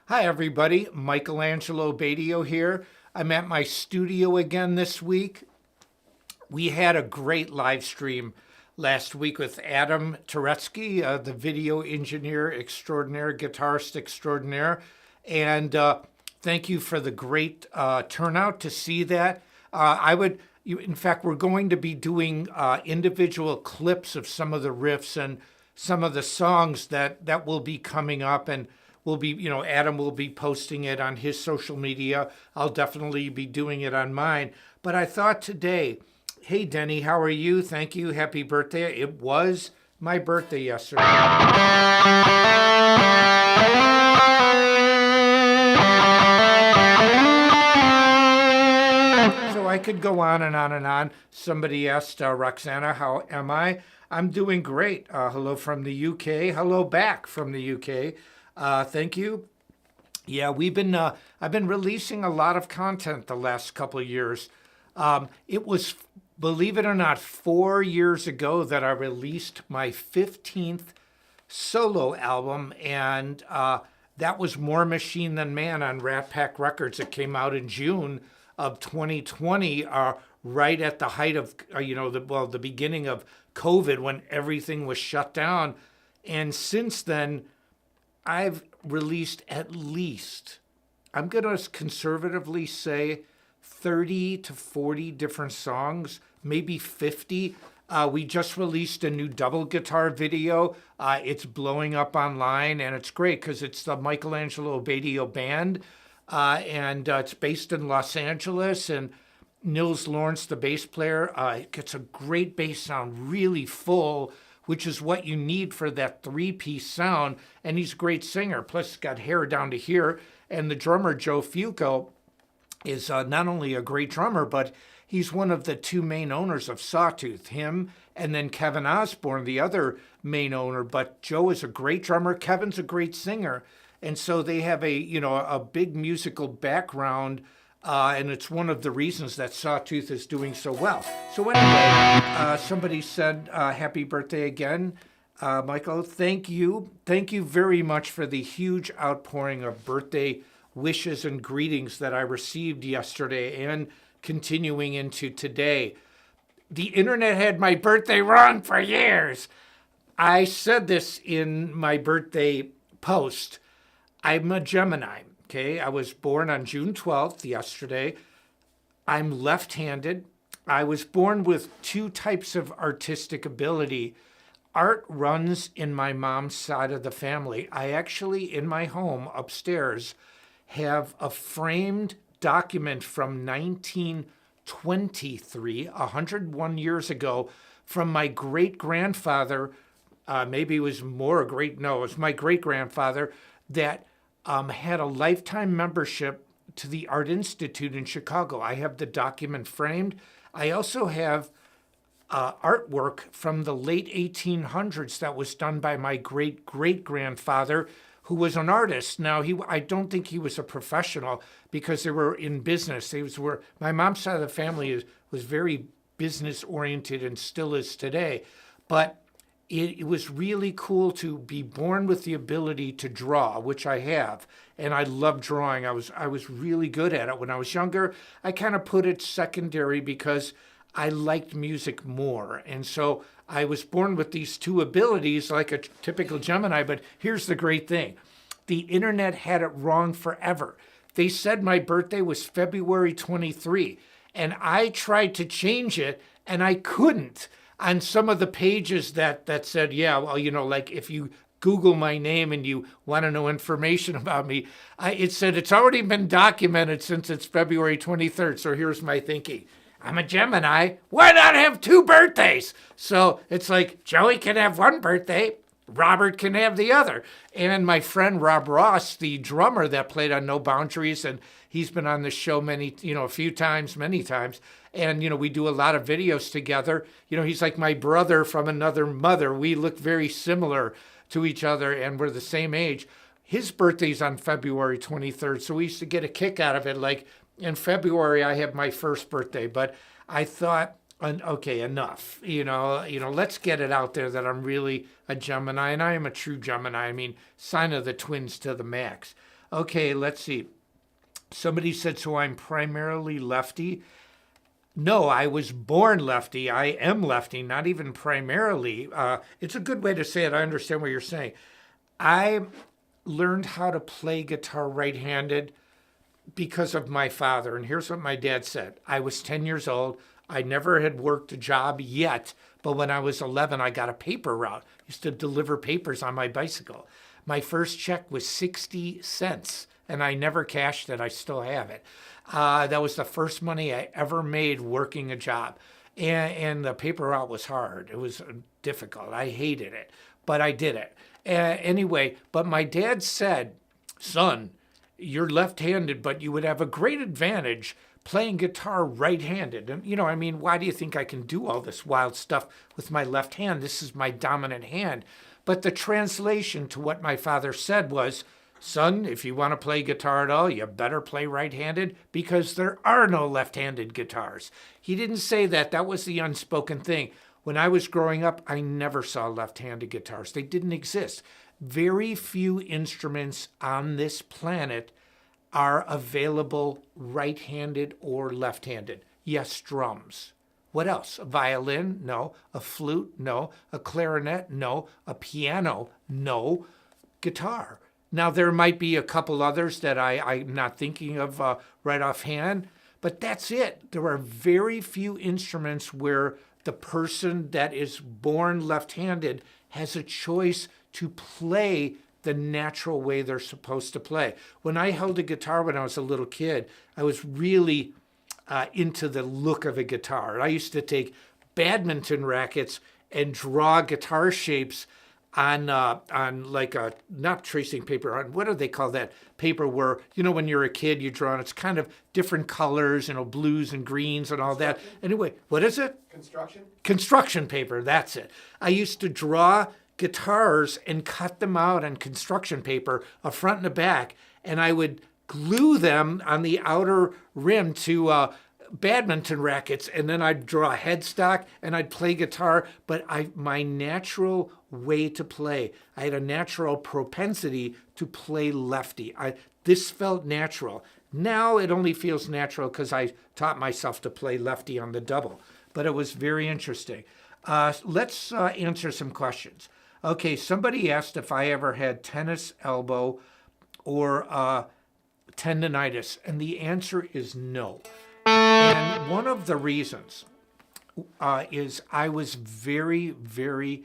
Hi, everybody. Michelangelo Badio here. I'm at my studio again this week. We had a great live stream last week with Adam Turetsky, the video engineer extraordinaire, guitarist extraordinaire. And thank you for the great turnout to see that. In fact, we're going to be doing individual clips of some of the riffs and some of the songs that will be coming up, and Adam will be posting it on his social media. I'll definitely be doing it on mine. But I thought today, hey, Denny, how are you? Thank you. Happy birthday. It was my birthday yesterday. So I could go on and on and on. Somebody asked Roxana, how am I? I'm doing great. Hello from the UK. Hello back from the UK. Thank you. Yeah, I've been releasing a lot of content the last couple of years. It was, believe it or not, 4 years ago that I released my 15th solo album, and that was More Machine Than Man on Rat Pack Records. It came out in June of 2020, right at the height of, the beginning of COVID, when everything was shut down. And since then, I've released at least, I'm going to conservatively say 30 to 40 different songs, maybe 50. We just released a new double guitar video. It's blowing up online, and it's great because it's the Michelangelo Badio Band, and it's based in Los Angeles, and Nils Lawrence, the bass player, gets a great bass sound, really full, which is what you need for that three-piece sound. And he's a great singer. Plus, he's got hair down to here. And the drummer, Joe Fuco, is not only a great drummer, but he's one of the two main owners of Sawtooth, him and then Kevin Osborne, the other main owner. But Joe is a great drummer. Kevin's a great singer. And so they have a big musical background. And it's one of the reasons that Sawtooth is doing so well. So anyway, somebody said, happy birthday again, Michael. Thank you. Thank you very much for the huge outpouring of birthday wishes and greetings that I received yesterday and continuing into today. The internet had my birthday wrong for years. I said this in my birthday post. I'm a Gemini. Okay, I was born on June 12th, yesterday. I'm left-handed. I was born with two types of artistic ability. Art runs in my mom's side of the family. I actually, in my home upstairs, have a framed document from 1923, 101 years ago, from my great-grandfather. Maybe it was it was my great-grandfather that had a lifetime membership to the Art Institute in Chicago. I have the document framed. I also have artwork from the late 1800s that was done by my great-great-grandfather, who was an artist. Now, I don't think he was a professional because they were in business. My mom's side of the family was very business-oriented and still is today. But it was really cool to be born with the ability to draw, which I have, and I love drawing. I was really good at it when I was younger. I kind of put it secondary because I liked music more, and so I was born with these two abilities like a typical Gemini. But here's the great thing: the internet had it wrong forever. They said my birthday was February 23, and I tried to change it, and I couldn't. On some of the pages that said, yeah, well, like if you Google my name and you want to know information about me, it said it's already been documented since it's February 23rd. So here's my thinking. I'm a Gemini. Why not have two birthdays? So it's like Joey can have one birthday, Robert can have the other. And my friend Rob Ross, the drummer that played on No Boundaries, and he's been on the show many times. And, we do a lot of videos together. He's like my brother from another mother. We look very similar to each other, and we're the same age. His birthday's on February 23rd, so we used to get a kick out of it. Like in February, I have my first birthday, but I thought, okay, enough. Let's get it out there that I'm really a Gemini, and I am a true Gemini. I mean, sign of the twins to the max. Okay, let's see. Somebody said, so I'm primarily lefty. No, I was born lefty. I am lefty, not even primarily. It's a good way to say it. I understand what you're saying. I learned how to play guitar right-handed because of my father. And here's what my dad said. I was 10 years old. I never had worked a job yet, but when I was 11, I got a paper route. I used to deliver papers on my bicycle. My first check was 60 cents, and I never cashed it. I still have it. That was the first money I ever made working a job. And the paper route was hard. It was difficult. I hated it, but I did it. Anyway, but my dad said, son, you're left-handed, but you would have a great advantage playing guitar right-handed. And, I mean, why do you think I can do all this wild stuff with my left hand? This is my dominant hand. But the translation to what my father said was, son, if you want to play guitar at all, you better play right-handed because there are no left-handed guitars. He didn't say that. That was the unspoken thing. When I was growing up, I never saw left-handed guitars. They didn't exist. Very few instruments on this planet are available right-handed or left-handed. Yes, drums. What else? A violin? No. A flute? No. A clarinet? No. A piano? No. Guitar. Now, there might be a couple others that I'm not thinking of right offhand, but that's it. There are very few instruments where the person that is born left-handed has a choice to play the natural way they're supposed to play. When I held a guitar when I was a little kid, I was really into the look of a guitar. I used to take badminton rackets and draw guitar shapes on like a, not tracing paper, on what do they call that paper where, when you're a kid, you draw, and it's kind of different colors, blues and greens and all that. Anyway, what is it? Construction? Construction paper, that's it. I used to draw guitars and cut them out on construction paper, a front and a back, and I would glue them on the outer rim to badminton rackets, and then I'd draw a headstock and I'd play guitar. But my natural way to play, I had a natural propensity to play lefty. This felt natural. Now it only feels natural because I taught myself to play lefty on the double. But it was very interesting. Let's answer some questions. Okay, somebody asked if I ever had tennis elbow or tendonitis, and the answer is no. And one of the reasons is I was very, very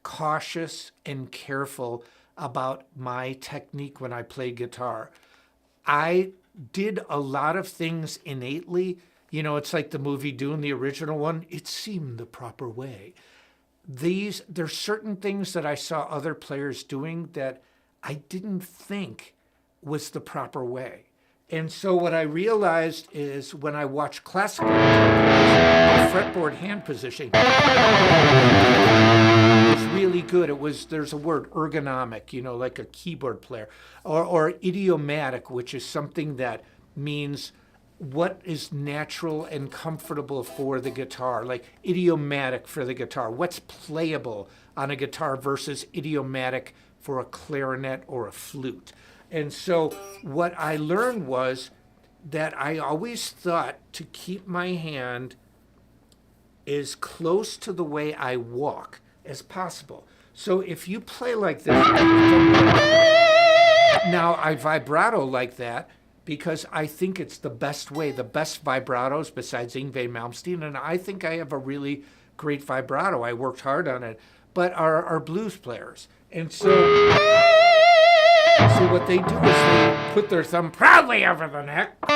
cautious and careful about my technique when I played guitar. I did a lot of things innately. It's like the movie Dune, the original one. It seemed the proper way. There's certain things that I saw other players doing that I didn't think was the proper way. And so what I realized is when I watched classical guitar players, the fretboard hand position was really good. There's a word, ergonomic, like a keyboard player, or idiomatic, which is something that means what is natural and comfortable for the guitar, like idiomatic for the guitar. What's playable on a guitar versus idiomatic for a clarinet or a flute. And so what I learned was that I always thought to keep my hand as close to the way I walk as possible. So if you play like this, now I vibrato like that because I think it's the best way, the best vibratos besides Yngwie Malmsteen, and I think I have a really great vibrato. I worked hard on it, but are blues players. And so what they do is they put their thumb proudly over the neck. But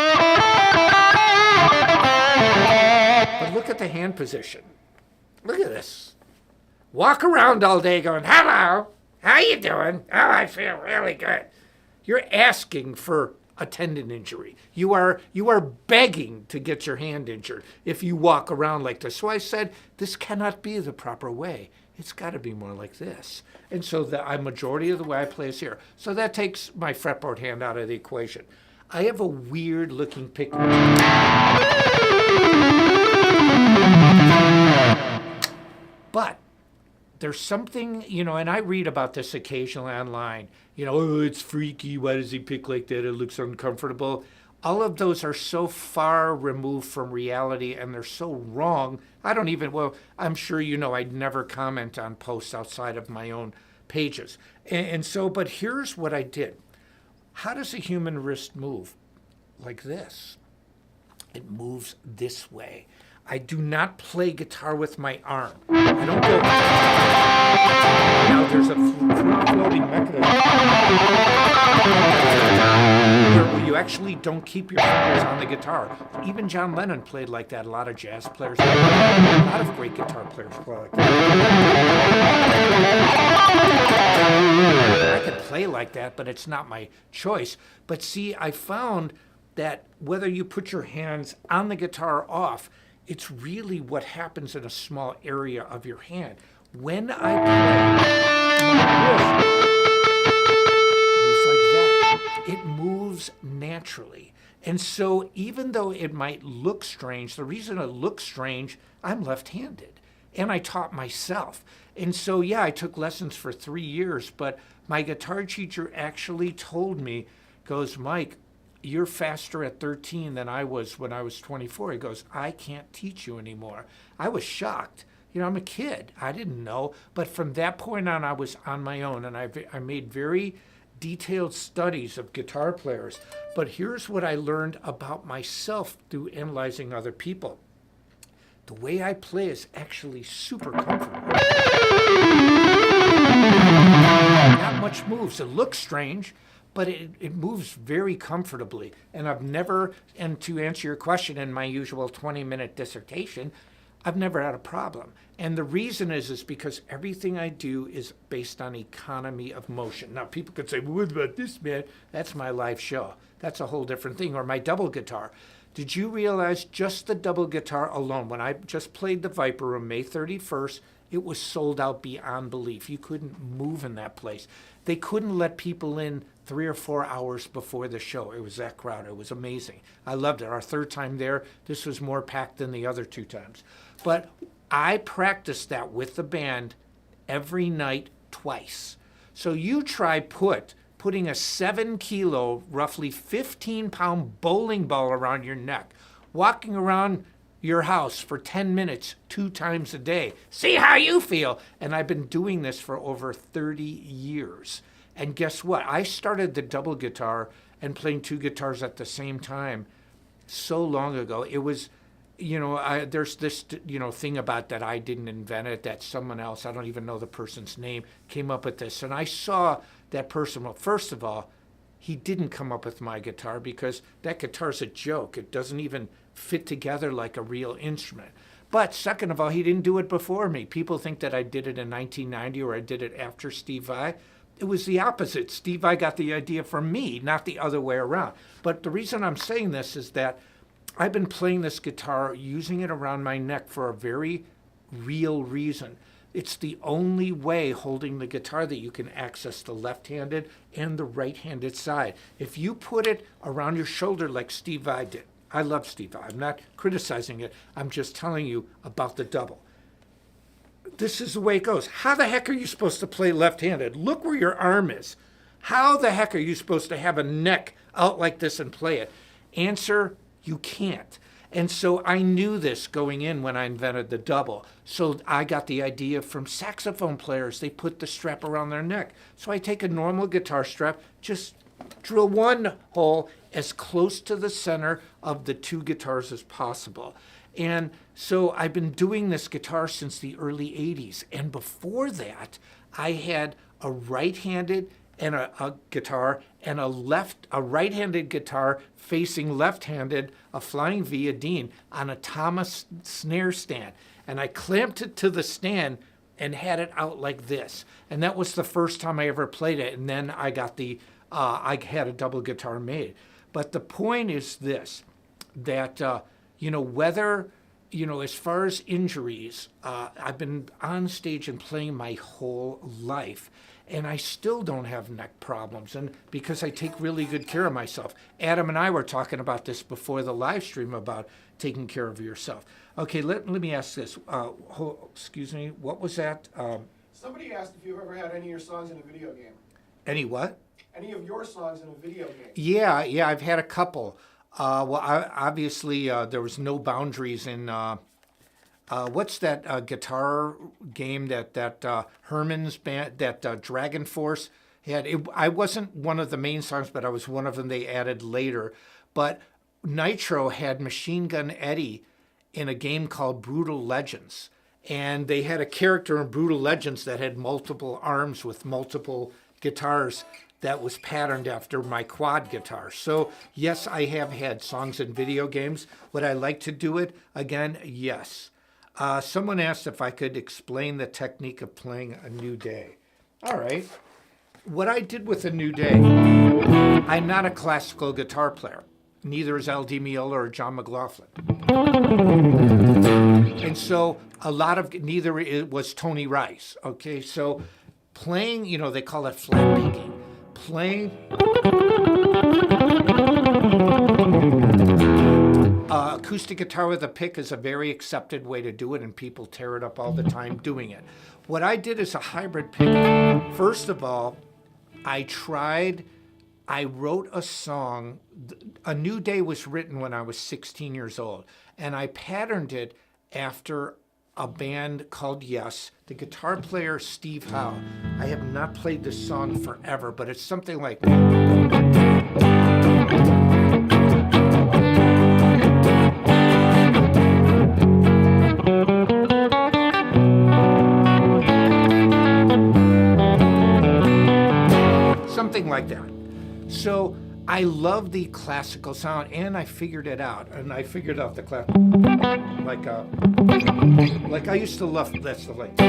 look at the hand position. Look at this. Walk around all day going, hello, how you doing? Oh, I feel really good. You're asking for a tendon injury. You are begging to get your hand injured if you walk around like this. So I said, this cannot be the proper way. It's got to be more like this. And so the majority of the way I play is here. So that takes my fretboard hand out of the equation. I have a weird looking pick. But there's something, and I read about this occasionally online. Oh, it's freaky. Why does he pick like that? It looks uncomfortable. All of those are so far removed from reality and they're so wrong. Well, I'm sure I'd never comment on posts outside of my own pages. And so, but here's what I did. How does a human wrist move? Like this. It moves this way. I do not play guitar with my arm. I don't go. Now there's a floating mechanism where you actually don't keep your fingers on the guitar. Even John Lennon played like that. A lot of jazz players, a lot of great guitar players play like that. I could play like that, but it's not my choice. But see, I found that whether you put your hands on the guitar or off, it's really what happens in a small area of your hand. When I play, it moves naturally. And so even though it might look strange, the reason it looks strange, I'm left-handed. And I taught myself. And so, yeah, I took lessons for 3 years, but my guitar teacher actually told me, goes, Mike, you're faster at 13 than I was when I was 24. He goes, I can't teach you anymore. I was shocked. I'm a kid. I didn't know. But from that point on, I was on my own, and I made very detailed studies of guitar players. But here's what I learned about myself through analyzing other people. The way I play is actually super comfortable. Not much moves. It looks strange, but it moves very comfortably. And and to answer your question in my usual 20-minute dissertation, I've never had a problem. And the reason is because everything I do is based on economy of motion. Now, people could say, well, what about this, man? That's my live show. That's a whole different thing. Or my double guitar. Did you realize just the double guitar alone, when I just played the Viper Room May 31st, it was sold out beyond belief. You couldn't move in that place. They couldn't let people in 3 or 4 hours before the show. It was that crowded. It was amazing. I loved it. Our third time there, this was more packed than the other 2 times. But I practiced that with the band every night twice. So you try putting a 7-kilo, roughly 15-pound bowling ball around your neck, walking around your house for 10 minutes 2 times a day. See how you feel. And I've been doing this for over 30 years. And guess what? I started the double guitar and playing 2 guitars at the same time so long ago. It was, there's this, thing about that I didn't invent it, that someone else, I don't even know the person's name, came up with this. And I saw that person, well, first of all, he didn't come up with my guitar because that guitar's a joke. It doesn't even fit together like a real instrument. But second of all, he didn't do it before me. People think that I did it in 1990 or I did it after Steve Vai. It was the opposite. Steve Vai got the idea from me, not the other way around. But the reason I'm saying this is that I've been playing this guitar, using it around my neck for a very real reason. It's the only way holding the guitar that you can access the left-handed and the right-handed side. If you put it around your shoulder like Steve Vai did, I love Steve Vai. I'm not criticizing it. I'm just telling you about the double. This is the way it goes. How the heck are you supposed to play left-handed? Look where your arm is. How the heck are you supposed to have a neck out like this and play it? Answer, you can't. And so I knew this going in when I invented the double. So I got the idea from saxophone players. They put the strap around their neck. So I take a normal guitar strap, just drill one hole as close to the center of the 2 guitars as possible. And so I've been doing this guitar since the early 80s. And before that, I had a right-handed and a guitar and a right-handed guitar facing left-handed, a Flying V, a Dean, on a Thomas snare stand. And I clamped it to the stand and had it out like this. And that was the first time I ever played it. And then I got I had a double guitar made. But the point is this, that, whether, as far as injuries, I've been on stage and playing my whole life. And I still don't have neck problems, and because I take really good care of myself. Adam and I were talking about this before the live stream about taking care of yourself. Okay, let me ask this. Excuse me, what was that? Somebody asked if you've ever had any of your songs in a video game. Any what? Any of your songs in a video game. Yeah, I've had a couple. Obviously, there was no boundaries in what's that guitar game that Herman's band, that Dragon Force had? I wasn't one of the main songs, but I was one of them they added later. But Nitro had Machine Gun Eddie in a game called Brutal Legends. And they had a character in Brutal Legends that had multiple arms with multiple guitars that was patterned after my quad guitar. So yes, I have had songs in video games. Would I like to do it again? Yes. Someone asked if I could explain the technique of playing A New Day. All right. What I did with A New Day, I'm not a classical guitar player. Neither is L.D. Miola or John McLaughlin. And so neither was Tony Rice. Okay, so playing, they call it flat picking. Playing acoustic guitar with a pick is a very accepted way to do it, and people tear it up all the time doing it. What I did is a hybrid pick. First of all, I wrote a song. A New Day was written when I was 16 years old, and I patterned it after a band called Yes. The guitar player, Steve Howe. I have not played this song forever, but it's something like... something like that. So I love the classical sound, and I figured it out. And I figured out the class, like I used to love. That's the like.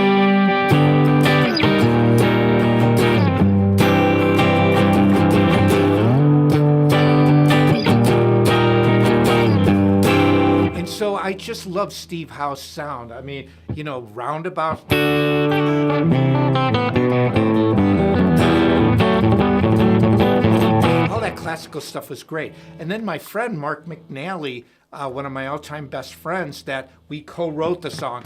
And so I just love Steve Howe's sound. I mean, roundabout. All that classical stuff was great. And then my friend Mark McNally, one of my all-time best friends, that we co-wrote the song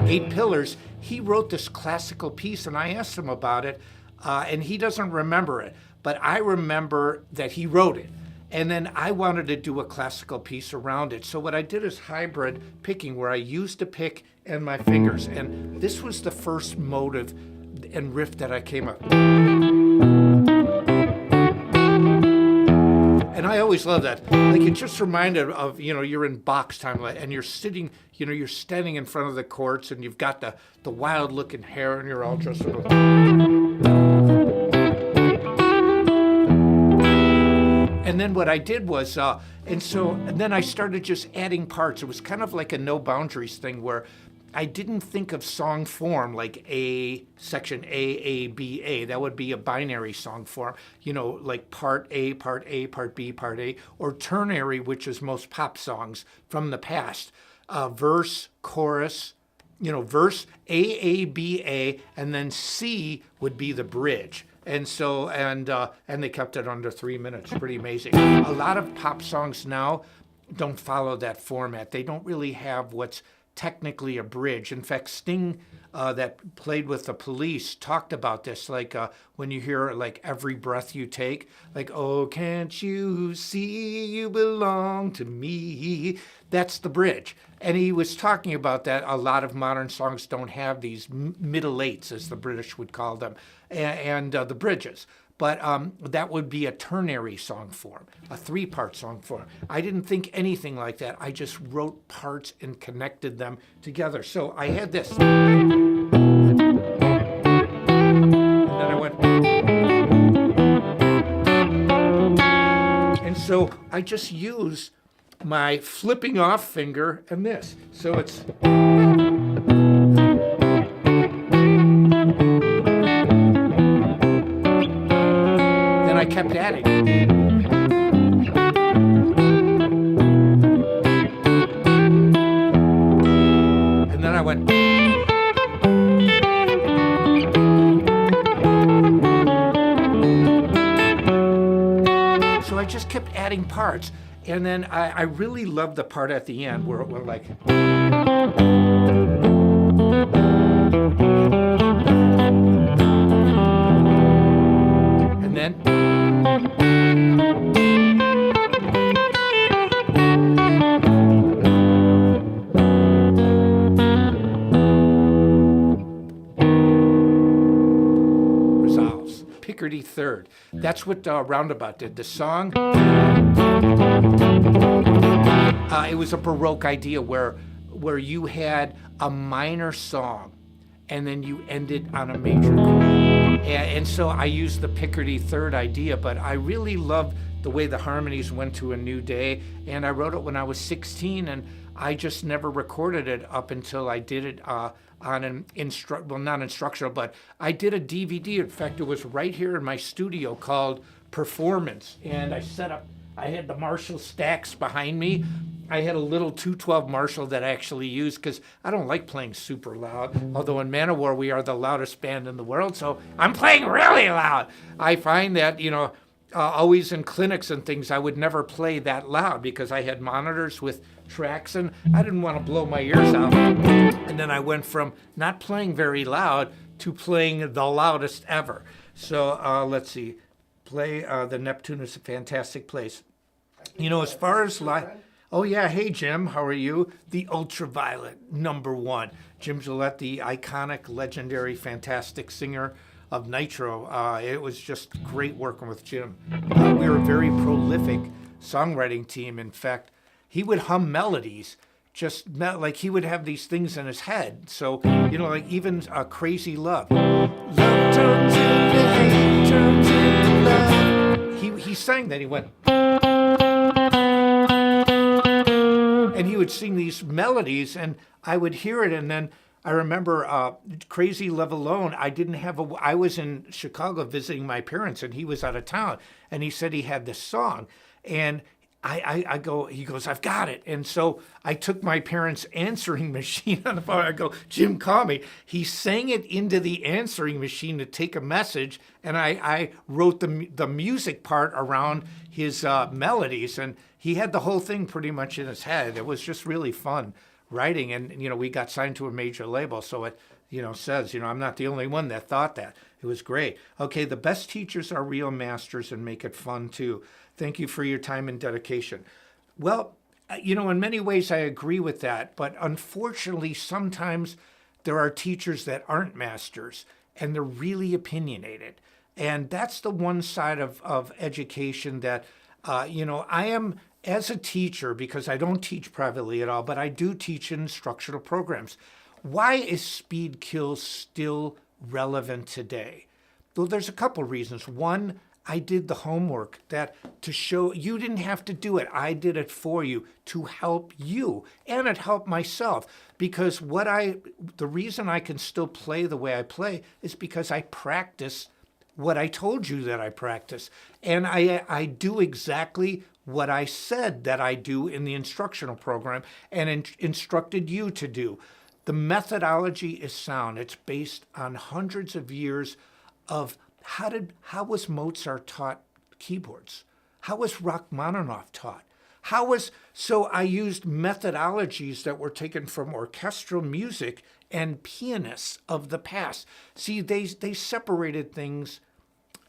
Eight Pillars, he wrote this classical piece, and I asked him about it, and he doesn't remember it, but I remember that he wrote it. And then I wanted to do a classical piece around it. So what I did is hybrid picking, where I used a pick and my fingers. And this was the first motive and riff that I came up. And I always love that. Like, it just reminded of, you're in box time, and you're sitting, you're standing in front of the courts, and you've got the wild looking hair, and you're all just sort of... And then what I did was, and then I started just adding parts. It was kind of like a no boundaries thing, where I didn't think of song form like A, section A, B, A. That would be a binary song form, like part A, part A, part B, part A, or ternary, which is most pop songs from the past. Verse, chorus, verse A, B, A, and then C would be the bridge. And so, and they kept it under 3 minutes. Pretty amazing. A lot of pop songs now don't follow that format. They don't really have what's technically a bridge. In fact, Sting, that played with the Police, talked about this. Like when you hear like Every Breath You Take, like, oh, can't you see you belong to me? That's the bridge. And he was talking about that. A lot of modern songs don't have these middle eights, as the British would call them, and the bridges. But that would be a ternary song form, a three-part song form. I didn't think anything like that. I just wrote parts and connected them together. So I had this. And then I went. And so I just use my flipping off finger and this. So it's... I kept adding. And then I went. So I just kept adding parts. And then I really loved the part at the end where it went like... Picardy third. That's what Roundabout did. The song, it was a Baroque idea where you had a minor song and then you ended on a major chord. And so I used the Picardy third idea, but I really loved the way the harmonies went to a new day. And I wrote it when I was 16, and I just never recorded it up until I did it on an not instructional, but I did a DVD. In fact, it was right here in my studio called Performance. And I had the Marshall stacks behind me. I had a little 212 Marshall that I actually used because I don't like playing super loud. Although in Manowar we are the loudest band in the world, so I'm playing really loud. I find that, always in clinics and things, I would never play that loud because I had monitors with tracks and I didn't want to blow my ears out. And then I went from not playing very loud to playing the loudest ever. So let's see. Play the Neptune is a fantastic place. As far as live. Oh, yeah. Hey, Jim. How are you? The Ultraviolet, #1. Jim Gillette, the iconic, legendary, fantastic singer of Nitro. It was just great working with Jim. We were a very prolific songwriting team. In fact, he would hum melodies, like he would have these things in his head. So, like even Crazy Love. Love turns into hate, turns into love. He sang that. He went... And he would sing these melodies, and I would hear it, and then I remember Crazy Love Alone. I was in Chicago visiting my parents, and he was out of town, and he said he had this song, and he goes, I've got it. And so I took my parents' answering machine on the phone. I go, Jim, call me. He sang it into the answering machine to take a message, and I wrote the music part around his melodies, and he had the whole thing pretty much in his head. It was just really fun writing, and we got signed to a major label, so it says I'm not the only one that thought that. It was great. Okay, the best teachers are real masters and make it fun too. Thank you for your time and dedication. Well, in many ways I agree with that, but unfortunately sometimes there are teachers that aren't masters and they're really opinionated. And that's the one side of education that, I am, as a teacher, because I don't teach privately at all, but I do teach in instructional programs. Why is speed kill still relevant today? Well, there's a couple reasons. One, I did the homework to show you didn't have to do it. I did it for you to help you, and it helped myself because the reason I can still play the way I play is because I practice what I told you that I practice, and I do exactly what I said that I do in the instructional program and instructed you to do. The methodology is sound. It's based on hundreds of years of how was Mozart taught keyboards? How was Rachmaninoff taught? So I used methodologies that were taken from orchestral music and pianists of the past. See, they separated things.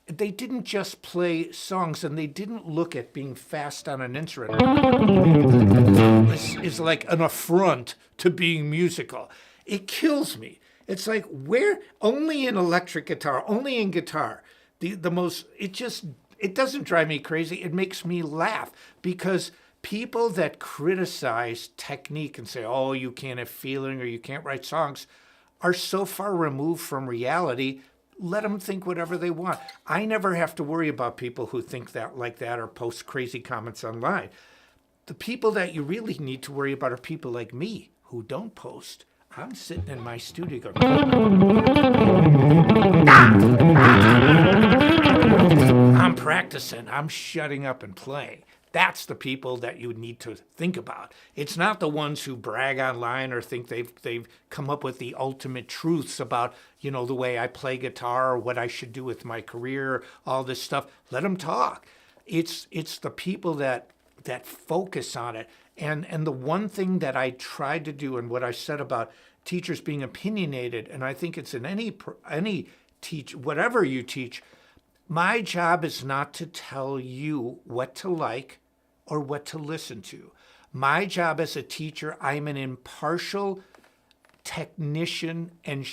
They didn't just play songs, and they didn't look at being fast on an instrument. This is like an affront to being musical. It kills me. It's like, only in electric guitar, only in guitar, it doesn't drive me crazy. It makes me laugh because people that criticize technique and say, oh, you can't have feeling or you can't write songs are so far removed from reality. Let them think whatever they want. I never have to worry about people who think that like that or post crazy comments online. The people that you really need to worry about are people like me who don't post. I'm sitting in my studio going, I'm practicing. I'm shutting up and playing. That's the people that you need to think about. It's not the ones who brag online or think they've come up with the ultimate truths about, the way I play guitar or what I should do with my career, all this stuff. Let them talk. It's the people that focus on it. And the one thing that I tried to do and what I said about teachers being opinionated, and I think it's in any teach, whatever you teach, my job is not to tell you what to like or what to listen to. My job as a teacher, I'm an impartial technician and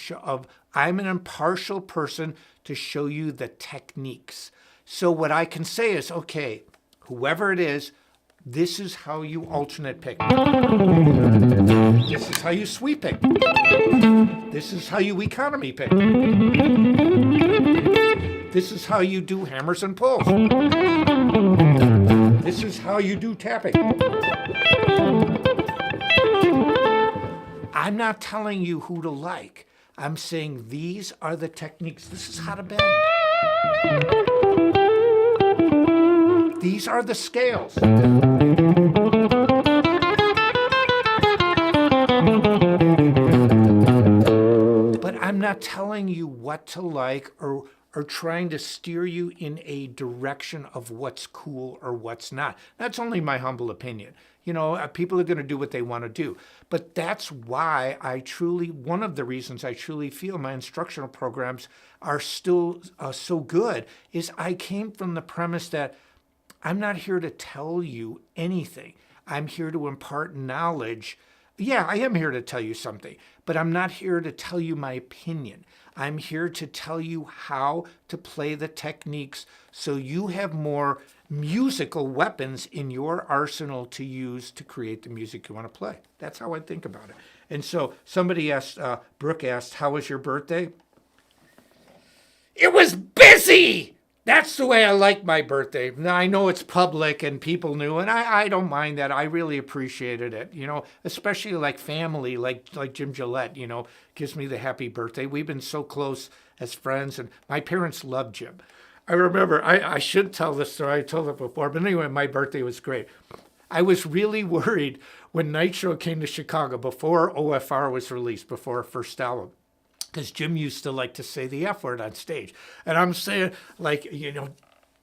I'm an impartial person to show you the techniques. So what I can say is, okay, whoever it is, this is how you alternate pick. This is how you sweep pick. This is how you economy pick. This is how you do hammers and pulls. This is how you do tapping. I'm not telling you who to like. I'm saying these are the techniques. This is how to bend. These are the scales. But I'm not telling you what to like or trying to steer you in a direction of what's cool or what's not. That's only my humble opinion. You know, people are going to do what they want to do. But that's why one of the reasons I truly feel my instructional programs are still so good is I came from the premise that I'm not here to tell you anything. I'm here to impart knowledge. Yeah, I am here to tell you something, but I'm not here to tell you my opinion. I'm here to tell you how to play the techniques so you have more musical weapons in your arsenal to use to create the music you want to play. That's how I think about it. And so somebody asked, Brooke asked, how was your birthday? It was busy! That's the way I like my birthday. Now, I know it's public and people knew, and I don't mind that. I really appreciated it, you know, especially like family, like Jim Gillette, you know, gives me the happy birthday. We've been so close as friends, and my parents loved Jim. I remember, I should tell this story, I told it before, but anyway, my birthday was great. I was really worried when Nitro came to Chicago before OFR was released, before our first album. Because Jim used to like to say the F word on stage. And I'm saying, like, you know,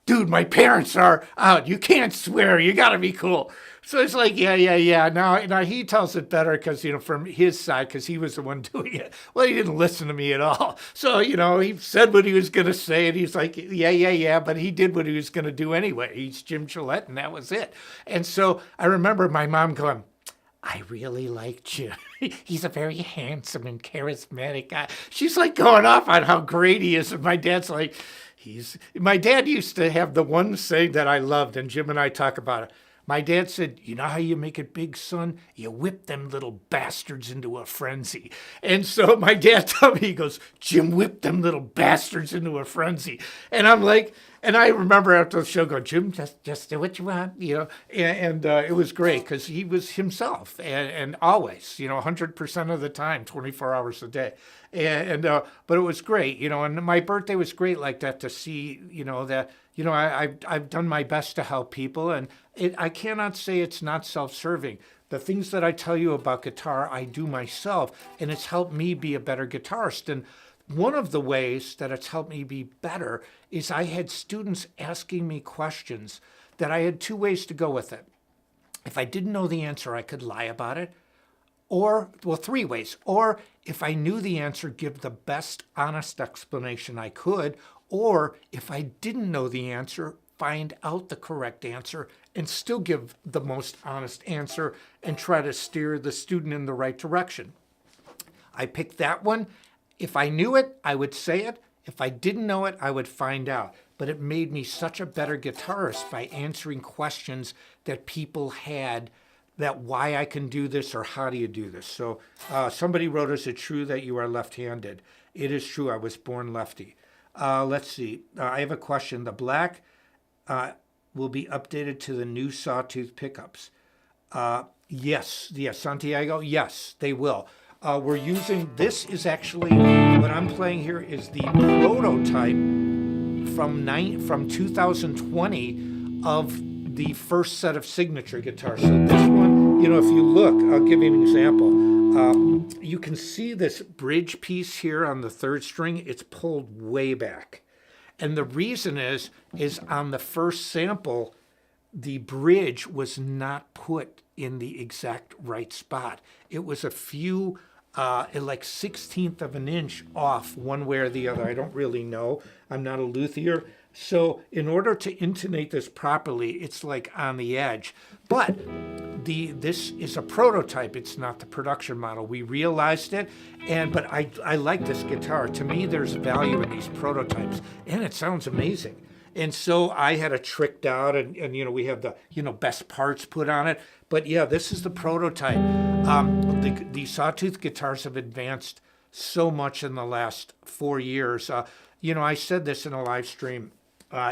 dude, my parents are out. You can't swear. You got to be cool. So it's like, yeah. Now he tells it better because, you know, from his side, because he was the one doing it. Well, he didn't listen to me at all. So, you know, he said what he was going to say. And he's like, yeah. But he did what he was going to do anyway. He's Jim Gillette, and that was it. And so I remember my mom going, I really like Jim. He's a very handsome and charismatic guy. She's like going off on how great he is. And my dad's like, my dad used to have the one saying that I loved, and Jim and I talk about it. My dad said, you know how you make it big, son? You whip them little bastards into a frenzy. And so my dad told me, he goes, Jim whipped them little bastards into a frenzy. And I'm like, and I remember after the show going, Jim, just do what you want, you know. And it was great because he was himself and always, you know, 100% of the time, 24 hours a day. But it was great, you know, and my birthday was great like that to see, you know, that, you know, I've done my best to help people, and I cannot say it's not self-serving. The things that I tell you about guitar, I do myself, and it's helped me be a better guitarist. And one of the ways that it's helped me be better is I had students asking me questions that I had two ways to go with it. If I didn't know the answer, I could lie about it. Or, well, three ways. Or if I knew the answer, give the best honest explanation I could. Or if I didn't know the answer, find out the correct answer and still give the most honest answer and try to steer the student in the right direction. I picked that one. If I knew it, I would say it. If I didn't know it, I would find out. But it made me such a better guitarist by answering questions that people had, that why I can do this or how do you do this. So somebody wrote, is it true that you are left-handed? It is true. I was born lefty. Let's see. I have a question. The black will be updated to the new Sawtooth pickups. Yes, Santiago, yes, they will. We're using, this is actually, what I'm playing here is the prototype from 2020 of the first set of signature guitars. So this one, you know, if you look, I'll give you an example. You can see this bridge piece here on the third string. It's pulled way back. And the reason is on the first sample, the bridge was not put in the exact right spot. It was a few, like 1/16 of an inch off one way or the other. I don't really know. I'm not a luthier. So in order to intonate this properly, it's like on the edge. But this is a prototype. It's not the production model. We realized it, but I like this guitar. To me, there's value in these prototypes, and it sounds amazing. And so I had it tricked out, and we have the best parts put on it. But yeah, this is the prototype. The Sawtooth guitars have advanced so much in the last 4 years. I said this in a live stream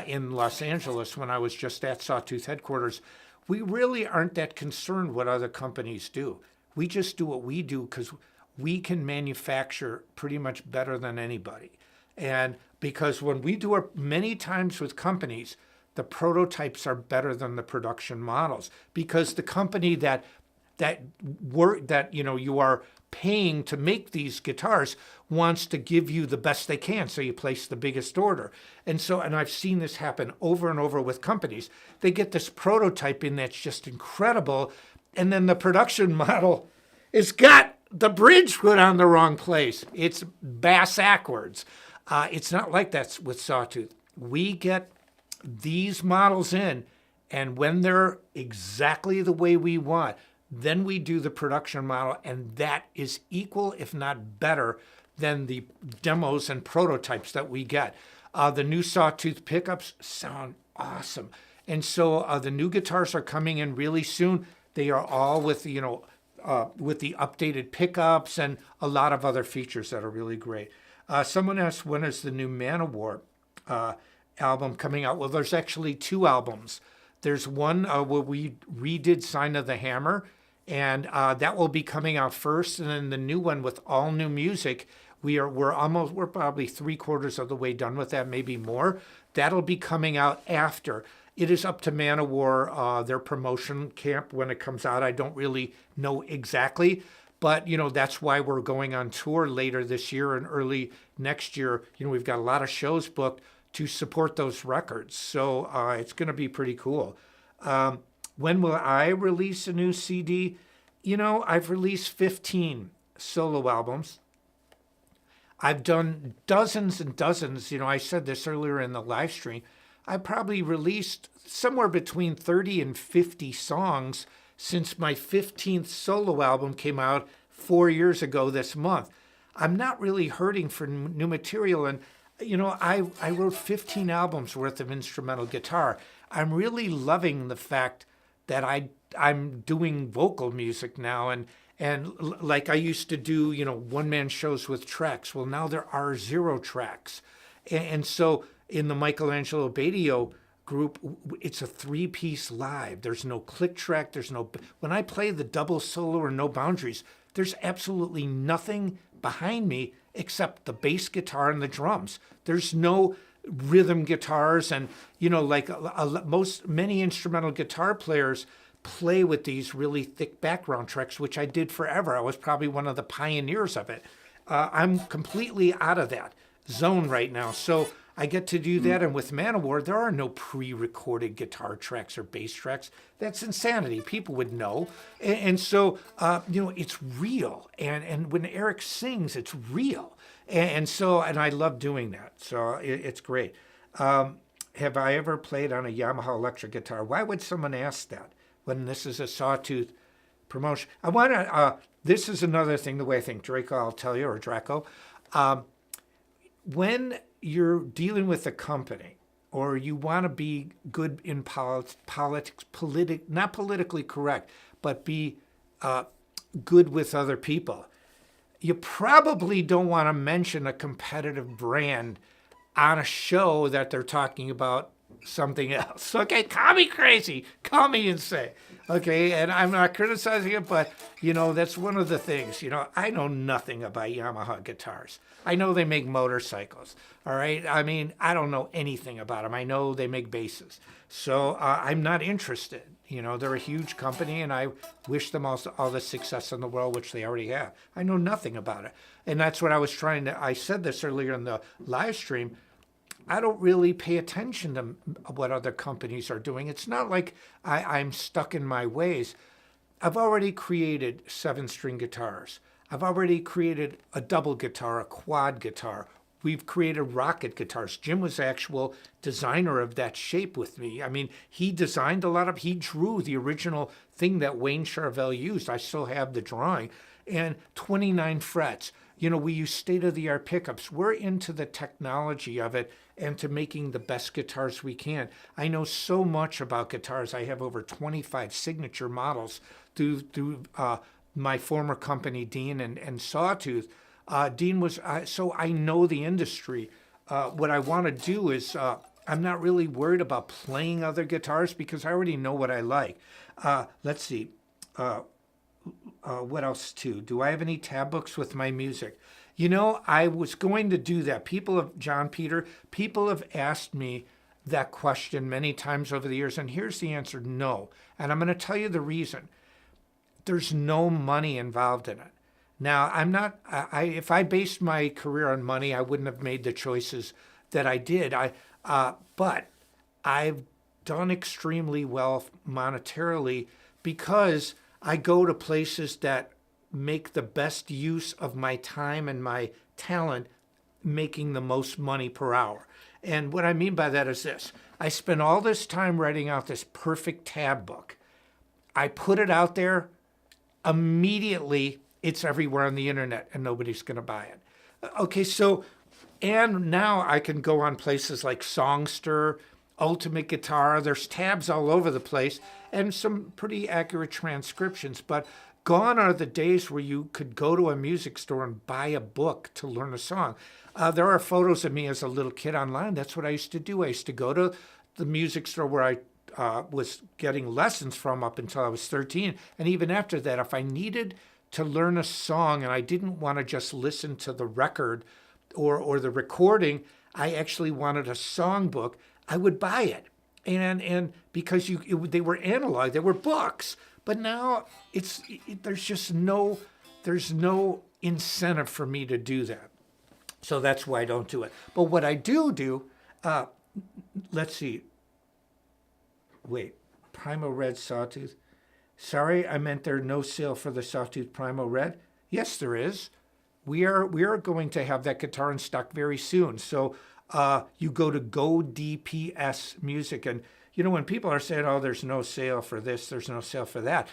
in Los Angeles when I was just at Sawtooth headquarters. We really aren't that concerned what other companies do. We just do what we do because we can manufacture pretty much better than anybody. And because when we do it many times with companies, the prototypes are better than the production models, because the company that you are paying to make these guitars wants to give you the best they can, so you place the biggest order. And I've seen this happen over and over with companies. They get this prototyping that's just incredible, and then the production model has got the bridge put on the wrong place. It's bass-ackwards. It's not like that with Sawtooth. We get these models in, and when they're exactly the way we want, then we do the production model, and that is equal, if not better, than the demos and prototypes that we get. The new Sawtooth pickups sound awesome. And so the new guitars are coming in really soon. They are all with the updated pickups and a lot of other features that are really great. Someone asked, when is the new Manowar album coming out? Well, there's actually 2 albums. There's one where we redid Sign of the Hammer, and that will be coming out first. And then the new one with all new music, we're probably 3/4 of the way done with that, maybe more. That'll be coming out after. It is up to Manowar, their promotion camp when it comes out. I don't really know exactly, but that's why we're going on tour later this year and early next year. We've got a lot of shows booked to support those records, so it's going to be pretty cool. When will I release a new CD? I've released 15 solo albums. I've done dozens and dozens. I said this earlier in the live stream. I probably released somewhere between 30 and 50 songs since my 15th solo album came out 4 years ago this month. I'm not really hurting for new material, and I wrote 15 albums worth of instrumental guitar. I'm really loving the fact that I'm doing vocal music now, and like I used to do, one-man shows with tracks. Well, now there are 0 tracks. And so in the Michelangelo Badio group, it's a 3-piece live. There's no click track. When I play the double solo or No Boundaries, there's absolutely nothing behind me except the bass guitar and the drums. There's no rhythm guitars, and many instrumental guitar players play with these really thick background tracks, which I did forever. I was probably one of the pioneers of it. I'm completely out of that zone right now, so I get to do that. And with Manowar, there are no pre-recorded guitar tracks or bass tracks. That's insanity. People would know. And so, it's real. And when Eric sings, it's real. And I love doing that. So it's great. Have I ever played on a Yamaha electric guitar? Why would someone ask that when this is a Sawtooth promotion? This is another thing, the way I think, Draco, I'll tell you, or Draco. When you're dealing with a company, or you want to be good in politics, not politically correct, but be good with other people, you probably don't want to mention a competitive brand on a show that they're talking about something else. Okay, call me crazy, call me insane. Okay, and I'm not criticizing it, but that's one of the things. I know nothing about Yamaha guitars. I know they make motorcycles. All right, I don't know anything about them. I know they make basses, so I'm not interested. They're a huge company, and I wish them all the success in the world, which they already have. I know nothing about it, and that's what I said this earlier in the live stream. I don't really pay attention to what other companies are doing. It's not like I'm stuck in my ways. I've already created 7-string guitars. I've already created a double guitar, a quad guitar, we've created rocket guitars. Jim was the actual designer of that shape with me. I mean, he designed he drew the original thing that Wayne Charvel used. I still have the drawing. And 29 frets. You know, we use state-of-the-art pickups. We're into the technology of it and to making the best guitars we can. I know so much about guitars. I have over 25 signature models through my former company, Dean and Sawtooth. Dean was, so I know the industry. What I want to do is, I'm not really worried about playing other guitars because I already know what I like. Let's see. What else too? Do I have any tab books with my music? You know, I was going to do that. John Peter, people have asked me that question many times over the years, and here's the answer: no. And I'm going to tell you the reason. There's no money involved in it. Now, if I based my career on money, I wouldn't have made the choices that I did. But I've done extremely well monetarily because I go to places that make the best use of my time and my talent, making the most money per hour. And what I mean by that is this. I spent all this time writing out this perfect tab book. I put it out there. Immediately, it's everywhere on the internet and nobody's going to buy it. Okay, so, and now I can go on places like Songster, Ultimate Guitar. There's tabs all over the place and some pretty accurate transcriptions, but gone are the days where you could go to a music store and buy a book to learn a song. There are photos of me as a little kid online. That's what I used to do. I used to go to the music store where I was getting lessons from up until I was 13. And even after that, if I needed to learn a song and I didn't want to just listen to the record or the recording, I actually wanted a songbook, I would buy it. And because they were analog, they were books. But now there's no incentive for me to do that. So that's why I don't do it. But what I do, let's see. Wait, Primo Red Sawtooth. Sorry, I meant there's no sale for the Sawtooth Primo Red. Yes, there is. We are going to have that guitar in stock very soon. So you go to Go DPS Music, and you know when people are saying, "Oh, there's no sale for this, there's no sale for that,"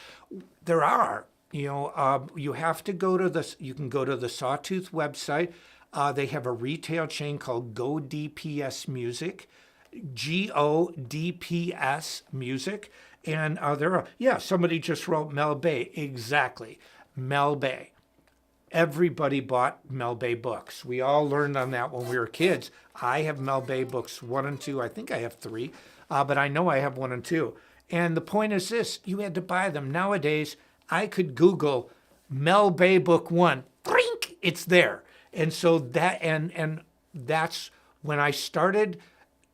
there are. You know, you have to go to the. You can go to the Sawtooth website. They have a retail chain called Go DPS Music. GODPS Music, and there are, somebody just wrote Mel Bay. Exactly, Mel Bay. Everybody bought Mel Bay books. We all learned on that when we were kids. I have Mel Bay books 1 and 2. I think I have 3, but I know I have 1 and 2. And the point is this: you had to buy them. Nowadays, I could Google Mel Bay book 1. Brink, it's there. And so that and that's when I started.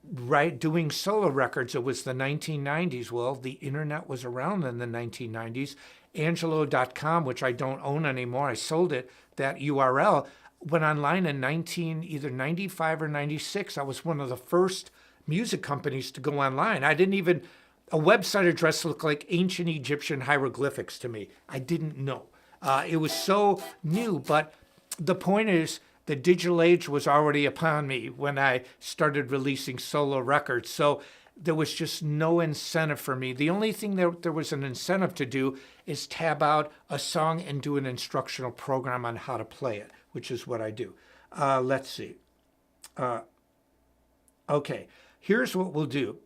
Right, doing solo records, it was the 1990s. Well, the internet was around in the 1990s. Angelo.com, which I don't own anymore, I sold it, that URL, went online in either 95 or 96. I was one of the first music companies to go online. A website address looked like ancient Egyptian hieroglyphics to me. I didn't know. It was so new, but the point is, the digital age was already upon me when I started releasing solo records. So there was just no incentive for me. The only thing that there was an incentive to do is tab out a song and do an instructional program on how to play it, which is what I do. Let's see. Okay, here's what we'll do.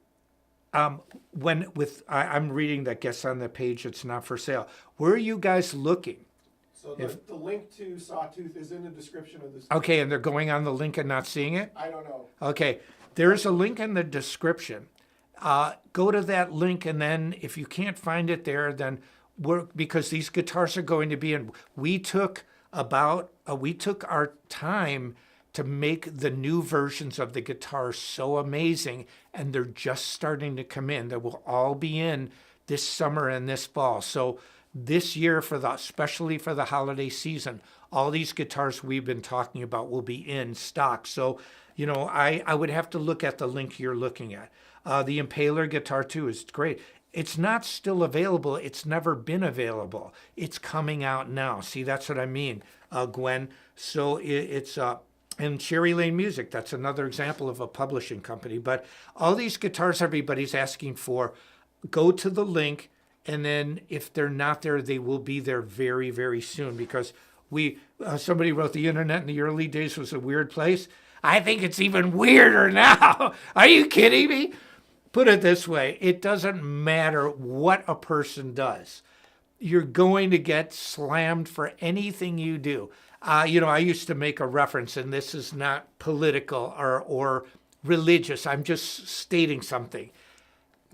I'm reading that guess on the page, it's not for sale. Where are you guys looking? So the link to Sawtooth is in the description of this. Okay, and they're going on the link and not seeing it? I don't know. Okay, there's a link in the description. Go to that link, and then if you can't find it there, then because these guitars are going to be in. We took our time to make the new versions of the guitars so amazing, and they're just starting to come in. They will all be in this summer and this fall. So this year, especially for the holiday season, all these guitars we've been talking about will be in stock. So, you know, I would have to look at the link you're looking at. The Impaler guitar too is great. It's not still available. It's never been available. It's coming out now. See, that's what I mean, Gwen. So it's And Cherry Lane Music, that's another example of a publishing company. But all these guitars everybody's asking for, go to the link, and then if they're not there, they will be there very, very soon, because somebody wrote the internet in the early days was a weird place. I think it's even weirder now. Are you kidding me? Put it this way, it doesn't matter what a person does. You're going to get slammed for anything you do. I used to make a reference, and this is not political or religious. I'm just stating something.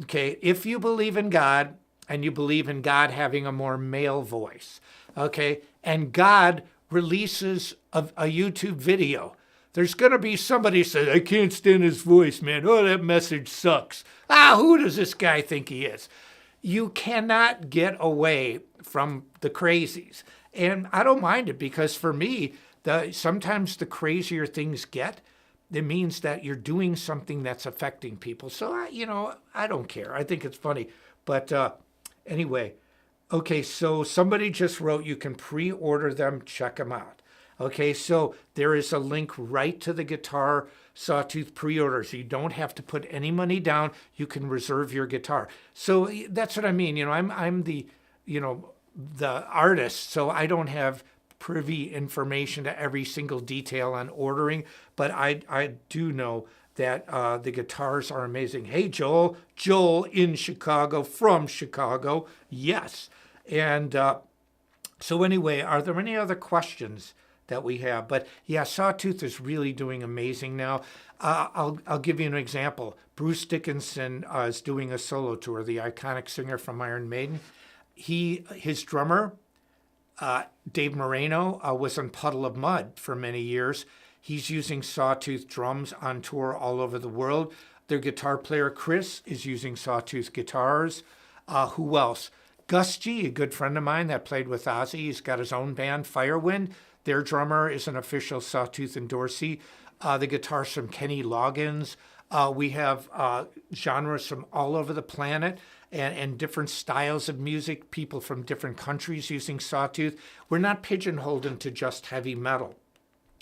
Okay, if you believe in God, and you believe in God having a more male voice, okay, and God releases a YouTube video, there's going to be somebody say, I can't stand his voice, man. Oh, that message sucks. Who does this guy think he is? You cannot get away from the crazies. And I don't mind it, because for me, sometimes the crazier things get, it means that you're doing something that's affecting people. So, I don't care. I think it's funny. But anyway, okay, so somebody just wrote, you can pre-order them, check them out. Okay, so there is a link right to the guitar Sawtooth pre-order. So you don't have to put any money down. You can reserve your guitar. So that's what I mean. I'm the artist, so I don't have privy information to every single detail on ordering, but I do know that the guitars are amazing. Hey, Joel in Chicago, from Chicago, yes. And so anyway, are there any other questions that we have? But yeah, Sawtooth is really doing amazing now. I'll give you an example. Bruce Dickinson is doing a solo tour, the iconic singer from Iron Maiden. His drummer, Dave Moreno, was in Puddle of Mud for many years. He's using Sawtooth drums on tour all over the world. Their guitar player, Chris, is using Sawtooth guitars. Who else? Gus G., a good friend of mine that played with Ozzy. He's got his own band, Firewind. Their drummer is an official Sawtooth endorsee. The guitars from Kenny Loggins. We have genres from all over the planet and different styles of music, people from different countries using Sawtooth. We're not pigeonholed into just heavy metal.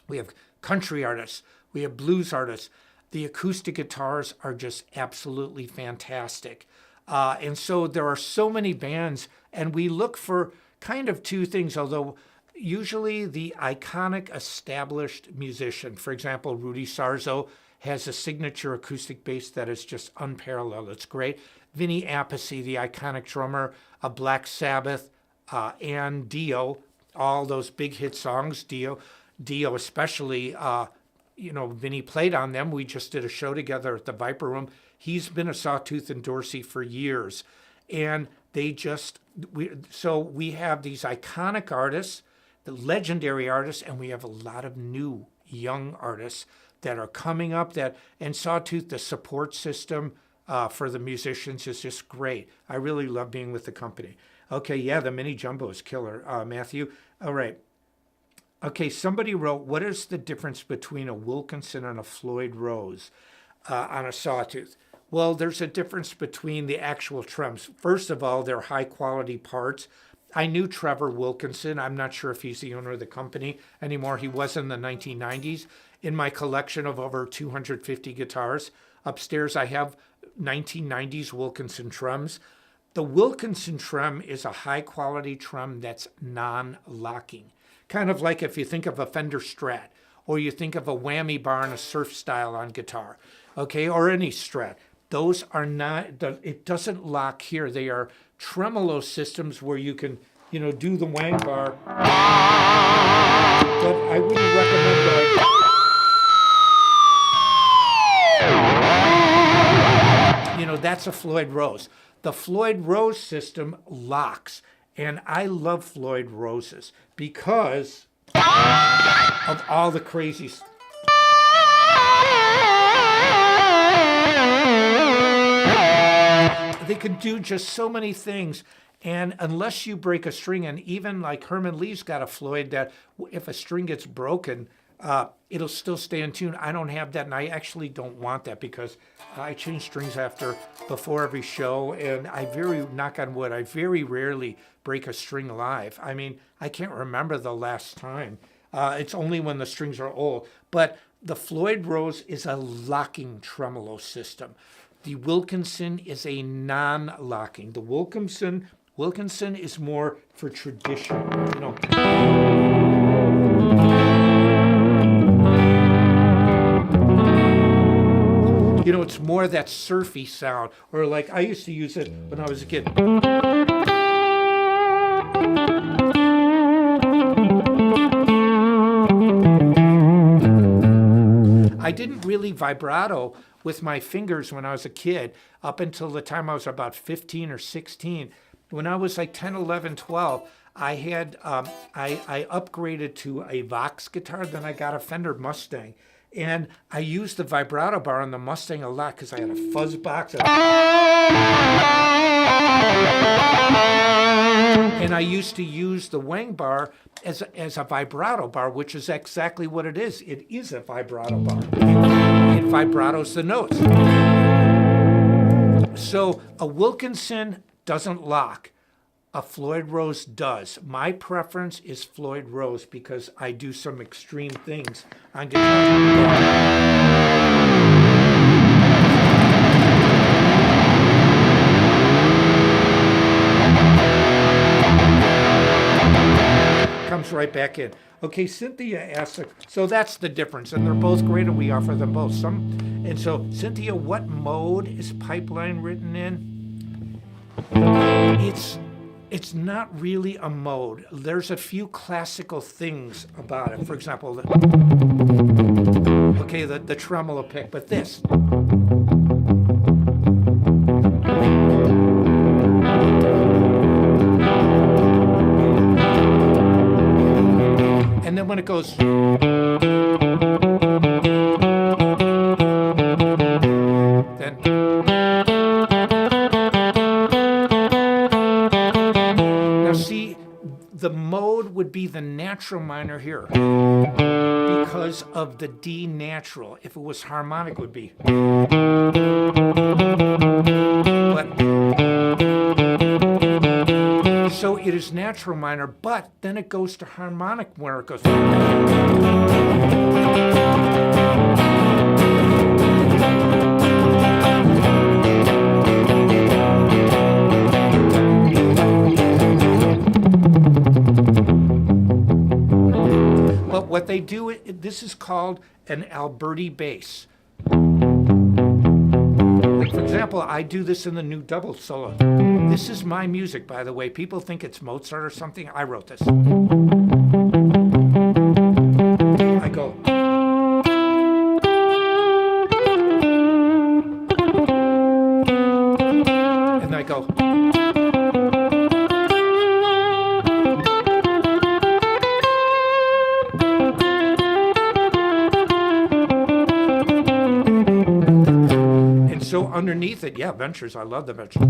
We have country artists. We have blues artists. The acoustic guitars are just absolutely fantastic. And so there are so many bands, and we look for kind of two things, although usually the iconic established musician, for example, Rudy Sarzo, has a signature acoustic bass that is just unparalleled. It's great. Vinny Appice, the iconic drummer of Black Sabbath, and Dio, all those big hit songs, Dio especially, Vinny played on them. We just did a show together at the Viper Room. He's been a Sawtooth endorsee for years. And we have these iconic artists, the legendary artists, and we have a lot of new young artists that are coming up, and Sawtooth, the support system for the musicians is just great. I really love being with the company. Okay, yeah, the Mini Jumbo is killer, Matthew. All right. Okay, somebody wrote, what is the difference between a Wilkinson and a Floyd Rose on a Sawtooth? Well, there's a difference between the actual trims. First of all, they're high-quality parts. I knew Trevor Wilkinson. I'm not sure if he's the owner of the company anymore. He was in the 1990s. In my collection of over 250 guitars, upstairs I have 1990s Wilkinson trims. The Wilkinson trim is a high-quality trim that's non-locking. Kind of like if you think of a Fender Strat, or you think of a whammy bar and a surf style on guitar, okay, or any Strat. Those are not, it doesn't lock here. They are tremolo systems where you can, do the wang bar. But I wouldn't recommend that's a Floyd Rose. The Floyd Rose system locks. And I love Floyd Roses because of all the crazy stuff. They can do just so many things. And unless you break a string, and even like Herman Lee's got a Floyd that if a string gets broken, it'll still stay in tune. I don't have that, and I actually don't want that because I change strings before every show, and knock on wood, I very rarely break a string live. I mean, I can't remember the last time. It's only when the strings are old. But the Floyd Rose is a locking tremolo system. The Wilkinson is a non-locking. The Wilkinson is more for tradition. It's more that surfy sound, or like I used to use it when I was a kid. I didn't really vibrato with my fingers when I was a kid up until the time I was about 15 or 16. When I was like 10, 11, 12, I had I upgraded to a Vox guitar. Then I got a Fender Mustang. And I used the vibrato bar on the Mustang a lot because I had a fuzz box. And I used to use the Wang bar as a vibrato bar, which is exactly what it is. It is a vibrato bar. It vibratos the notes. So a Wilkinson doesn't lock. A Floyd Rose does. My preference is Floyd Rose because I do some extreme things on guitar. Comes right back in. Okay, Cynthia asked, so that's the difference, and they're both great, and we offer them both. And so, Cynthia, what mode is Pipeline written in? It's not really a mode. There's a few classical things about it. For example, the tremolo pick, but this. And then when it goes, then. See, the mode would be the natural minor here because of the D natural. If it was harmonic, it would be. But, so it is natural minor, but then it goes to harmonic where it goes. But what they do, this is called an Alberti bass. Like for example, I do this in the new double solo. This is my music, by the way. People think it's Mozart or something. I wrote this. I go. And I go. So underneath it, yeah, Ventures. I love the Ventures.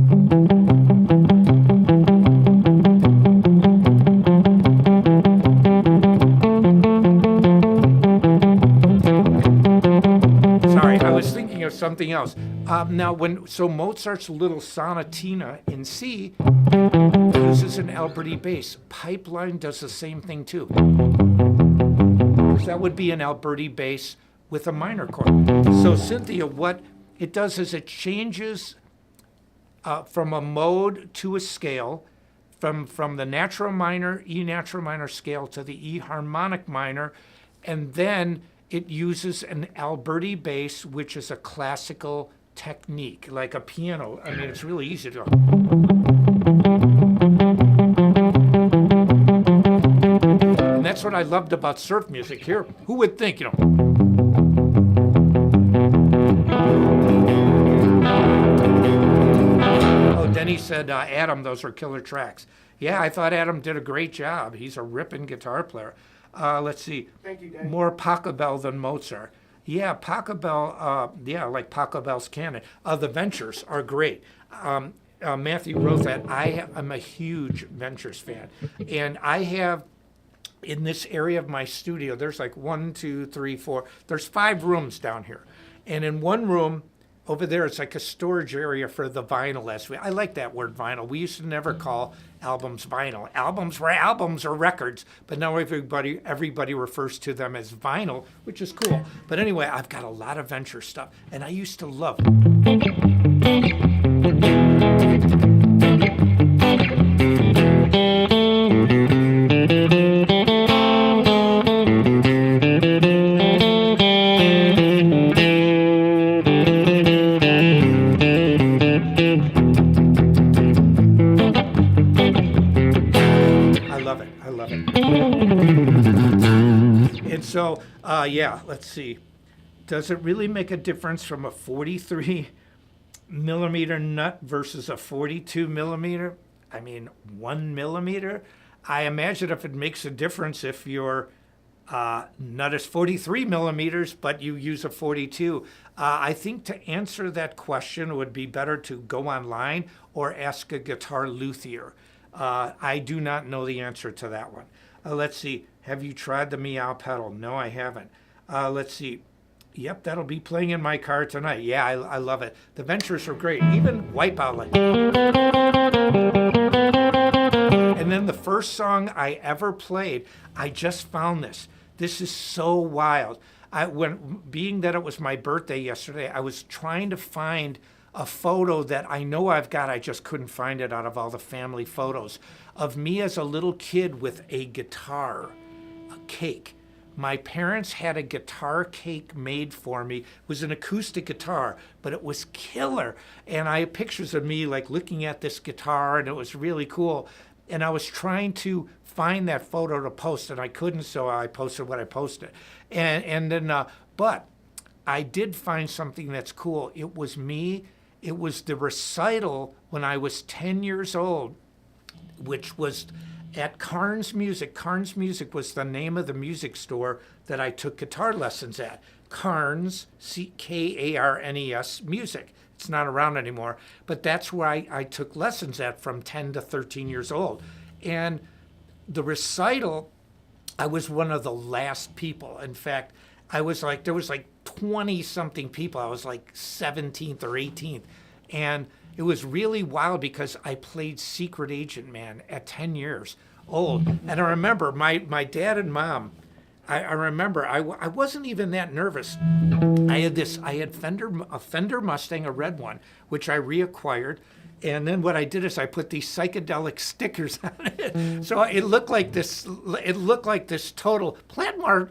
Sorry, I was thinking of something else. Now, Mozart's Little Sonatina in C uses an Alberti bass. Pipeline does the same thing too. That would be an Alberti bass with a minor chord. So Cynthia, what it does is it changes from a mode to a scale, from the natural minor, E natural minor scale to the E harmonic minor, and then it uses an Alberti bass, which is a classical technique, like a piano. I mean, it's really easy to go. And that's what I loved about surf music here. Who would think, Oh, Denny said, Adam, those are killer tracks. Yeah, I thought Adam did a great job. He's a ripping guitar player. Let's see. Thank you, Denny. More Pachelbel than Mozart. Yeah, Pachelbel, like Pachelbel's Canon. The Ventures are great. Matthew wrote that. I'm a huge Ventures fan. And I have, in this area of my studio, there's like 1, 2, 3, 4. There's 5 rooms down here. And in one room, over there, it's like a storage area for the vinyl. I like that word vinyl. We used to never call albums vinyl. Albums were albums or records, but now everybody refers to them as vinyl, which is cool. But anyway, I've got a lot of Venture stuff, and I used to love So, yeah, let's see. Does it really make a difference from a 43 millimeter nut versus a 42 millimeter? I mean, 1 millimeter? I imagine if it makes a difference if your nut is 43 millimeters, but you use a 42. I think to answer that question, it would be better to go online or ask a guitar luthier. I do not know the answer to that one. Let's see. Have you tried the meow pedal? No, I haven't. Let's see. Yep, that'll be playing in my car tonight. Yeah, I love it. The Ventures are great. Even Wipeout. Like. And then the first song I ever played, I just found this. This is so wild. Being that it was my birthday yesterday, I was trying to find a photo that I know I've got. I just couldn't find it out of all the family photos of me as a little kid with a guitar. Cake. My parents had a guitar cake made for me. It was an acoustic guitar, but it was killer. And I have pictures of me like looking at this guitar, and it was really cool. And I was trying to find that photo to post, and I couldn't, so I posted what I posted. And then, but I did find something that's cool. It was me. It was the recital when I was 10 years old, which was at Carnes Music. Carnes Music was the name of the music store that I took guitar lessons at. Carnes, K-A-R-N-E-S, Music. It's not around anymore, but that's where I took lessons at from 10 to 13 years old. And the recital, I was one of the last people. In fact, there was like 20-something people. I was like 17th or 18th. And it was really wild because I played Secret Agent Man at 10 years old. And I remember my dad and mom, I remember I wasn't even that nervous. I had a Fender Mustang, a red one, which I reacquired. And then what I did is I put these psychedelic stickers on it. So it looked like this total plant more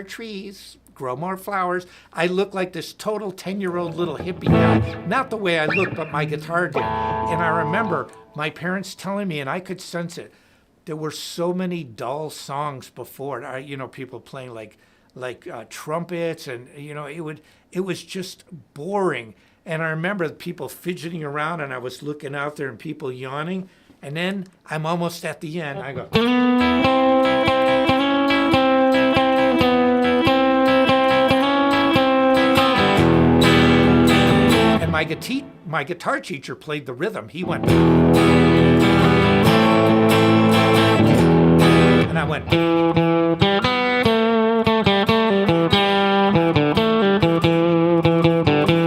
trees, grow more flowers. I look like this total 10-year-old little hippie guy. Not the way I look, but my guitar did. And I remember my parents telling me, and I could sense it, there were so many dull songs before. People playing like trumpets, and it was just boring. And I remember people fidgeting around, and I was looking out there and people yawning. And then I'm almost at the end. I go. And my guitar teacher played the rhythm. He went. And I went.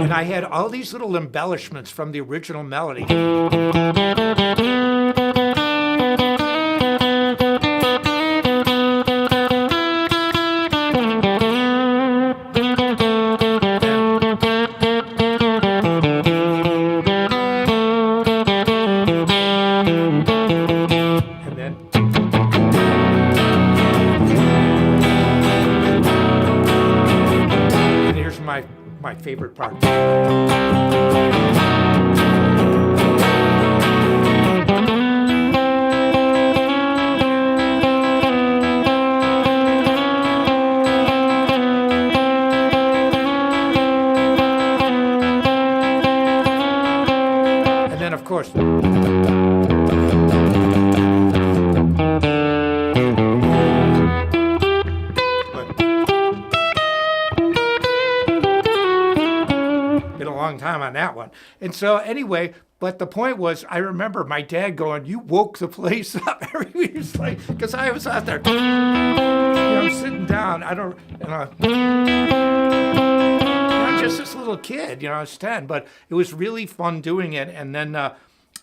And I had all these little embellishments from the original melody. My favorite part. And then, of course, time on that one. And so anyway, but the point was, I remember my dad going, "You woke the place up." He was like, because I was out there, I'm sitting down. I don't, just this little kid, I was 10, but it was really fun doing it. And then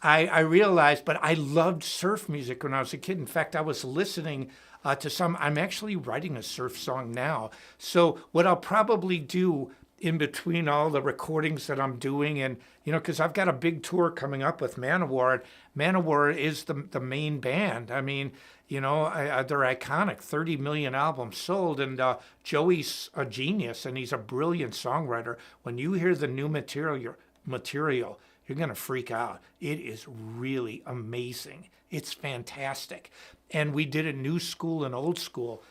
I realized, but I loved surf music when I was a kid. In fact, I was listening to some, I'm actually writing a surf song now. So what I'll probably do in between all the recordings that I'm doing, and because I've got a big tour coming up with Manowar. Manowar is the main band. I mean, they're iconic, 30 million albums sold, and Joey's a genius, and he's a brilliant songwriter. When you hear the new material, you're gonna freak out. It is really amazing. It's fantastic. And we did a new school and old school.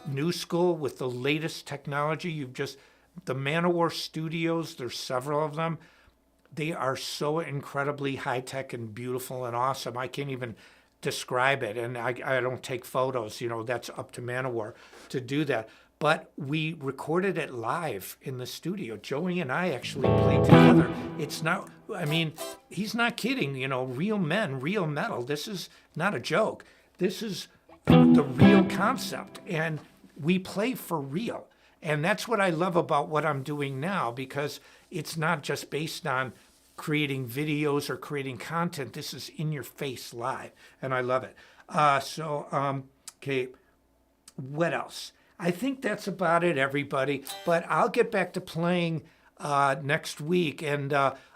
New school with the latest technology. The Manowar studios, there's several of them. They are so incredibly high-tech and beautiful and awesome. I can't even describe it, and I don't take photos. That's up to Manowar to do that. But we recorded it live in the studio. Joey and I actually played together. It's not, he's not kidding, real men, real metal. This is not a joke. This is the real concept, and we play for real. And that's what I love about what I'm doing now, because it's not just based on creating videos or creating content. This is in your face live, and I love it. Okay, what else? I think that's about it, everybody. But I'll get back to playing next week. And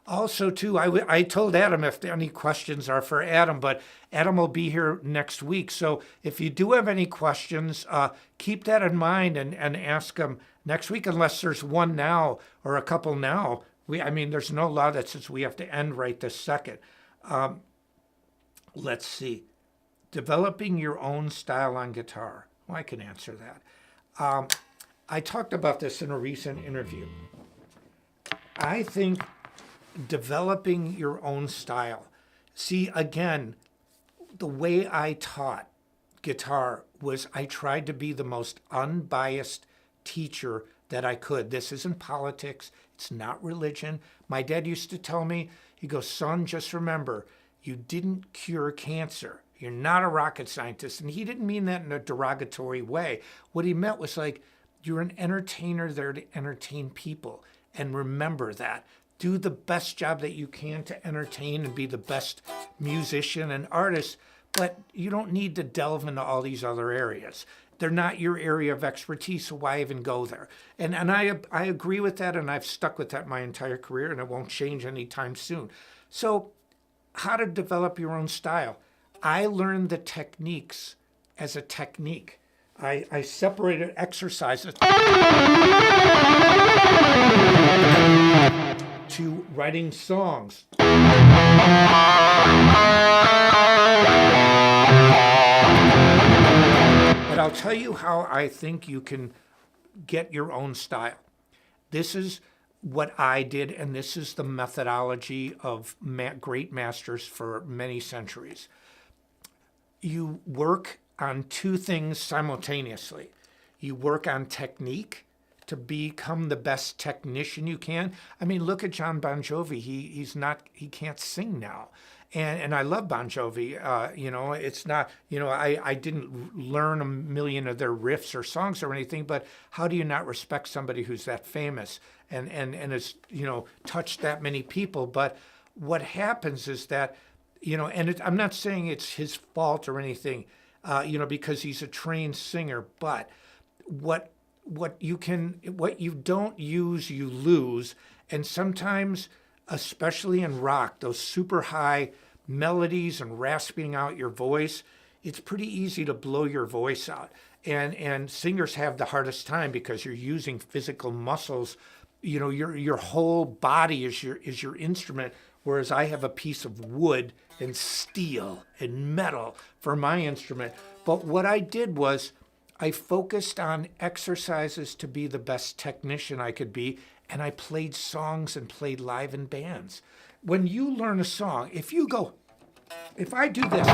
also, too, I told Adam if any questions are for Adam, but Adam will be here next week. So if you do have any questions, keep that in mind and ask him next week, unless there's one now or a couple now. There's no law that says we have to end right this second. Let's see. Developing your own style on guitar. Well, I can answer that. I talked about this in a recent interview. I think developing your own style. See, again, the way I taught guitar was I tried to be the most unbiased teacher that I could. This isn't politics. It's not religion. My dad used to tell me, he goes, son, just remember, you didn't cure cancer. You're not a rocket scientist. And he didn't mean that in a derogatory way. What he meant was like, you're an entertainer there to entertain people. And remember that. Do the best job that you can to entertain and be the best musician and artist, but you don't need to delve into all these other areas. They're not your area of expertise, so why even go there? And I agree with that, and I've stuck with that my entire career, and it won't change anytime soon. So how to develop your own style? I learned the techniques as a technique. I separated exercises to writing songs. But I'll tell you how I think you can get your own style. This is what I did, and this is the methodology of great masters for many centuries. You work on two things simultaneously. You work on technique to become the best technician you can. Look at John Bon Jovi. He can't sing now. And I love Bon Jovi. It's not, I didn't learn a million of their riffs or songs or anything, but how do you not respect somebody who's that famous and has, touched that many people? But what happens is that, I'm not saying it's his fault or anything, because he's a trained singer, but what you don't use, you lose. And sometimes, especially in rock, those super high melodies and rasping out your voice, it's pretty easy to blow your voice out. And singers have the hardest time because you're using physical muscles. Your whole body is your instrument, whereas I have a piece of wood and steel and metal for my instrument. But what I did was I focused on exercises to be the best technician I could be, and I played songs and played live in bands. When you learn a song, if I do this,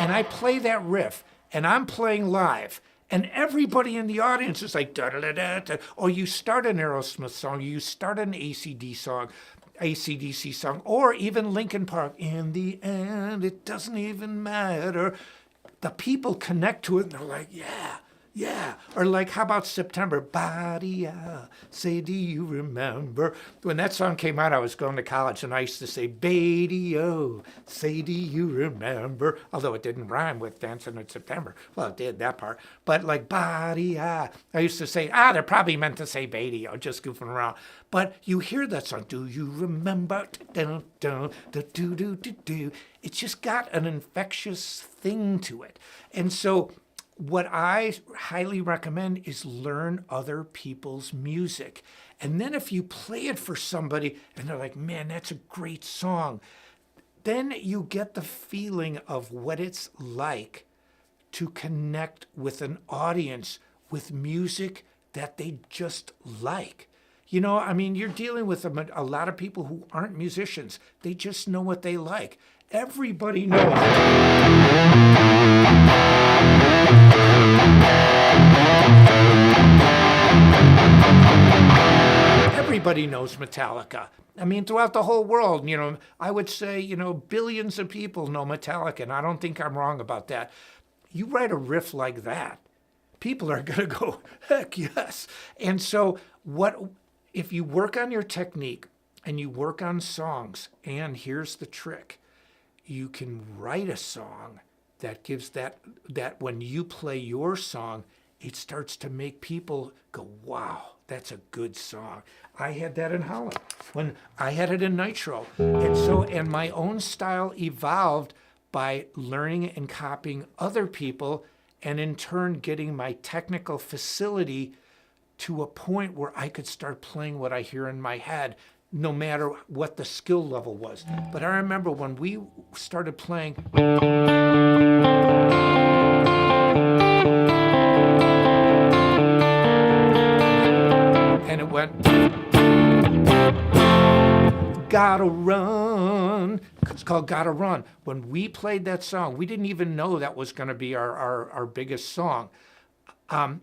and I play that riff, and I'm playing live, and everybody in the audience is like, da-da-da-da-da. Or you start an Aerosmith song, you start an AC/DC song, or even Linkin Park. In the end, it doesn't even matter. The people connect to it, and they're like, yeah, Yeah. Or like, how about September? Body, say, do you remember? When that song came out, I was going to college and I used to say, Beatty, oh, say, do you remember? Although it didn't rhyme with Dancing in September. Well, it did, that part. But like, body, I used to say, they're probably meant to say Beatty, just goofing around. But you hear that song, do you remember? Dun, dun, dun, do, do, do, do. It's just got an infectious thing to it. And so what I highly recommend is learn other people's music. And then if you play it for somebody and they're like, man, that's a great song, then you get the feeling of what it's like to connect with an audience with music that they just like. You know, I mean, you're dealing with a lot of people who aren't musicians. They just know what they like. Everybody knows. Everybody knows Metallica. I mean, throughout the whole world, you know, I would say, you know, billions of people know Metallica, and I don't think I'm wrong about that. You write a riff like that, people are going to go, heck yes. And so if you work on your technique and you work on songs, and here's the trick, you can write a song that gives that when you play your song, it starts to make people go, wow, that's a good song. I had that in Holland when I had it in Nitro. And my own style evolved by learning and copying other people, and in turn getting my technical facility to a point where I could start playing what I hear in my head, no matter what the skill level was. But I remember when we started playing, and it went, Gotta Run. It's called Gotta Run. When we played that song, we didn't even know that was going to be our biggest song.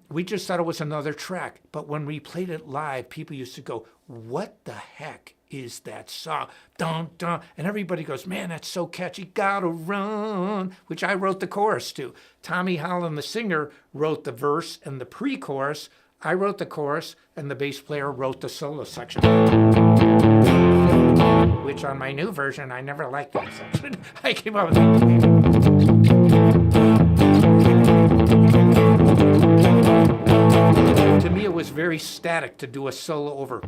We just thought it was another track. But when we played it live, people used to go, what the heck is that song? Dun, dun. And everybody goes, man, that's so catchy. Gotta Run, which I wrote the chorus to. Tommy Holland, the singer, wrote the verse and the pre-chorus. I wrote the chorus, and the bass player wrote the solo section. Which on my new version, I never liked that section. I came up with To me, it was very static to do a solo over.